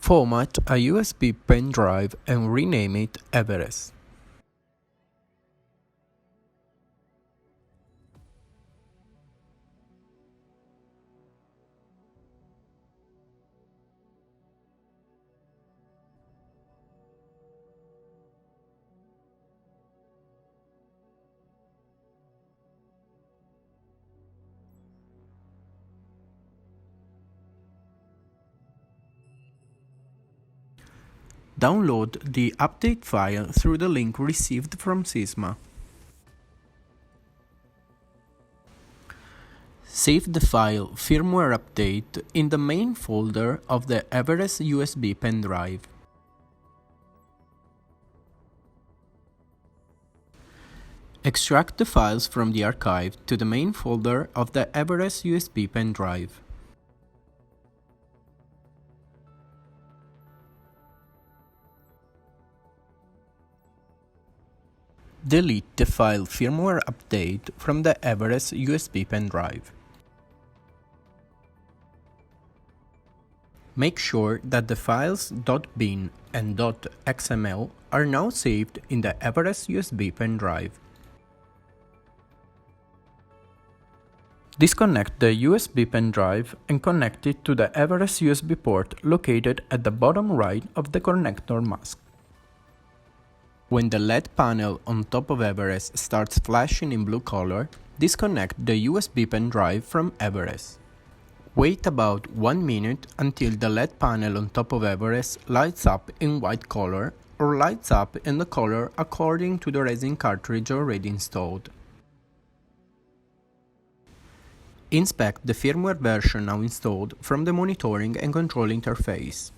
Format a USB pen drive and rename it Everest. Download the update file through the link received from Sisma. Save the file Firmware Update in the main folder of the Everest USB pen drive. Extract the files from the archive to the main folder of the Everest USB pen drive. Delete the file Firmware Update from the Everest USB pen drive. Make sure that the files .bin and .xml are now saved in the Everest USB pen drive. Disconnect the USB pen drive and connect it to the Everest USB port located at the bottom right of the connector mask. When the LED panel on top of Everest starts flashing in blue color, disconnect the USB pen drive from Everest. Wait about 1 minute until the LED panel on top of Everest lights up in white color or lights up in the color according to the resin cartridge already installed. Inspect the firmware version now installed from the monitoring and control interface.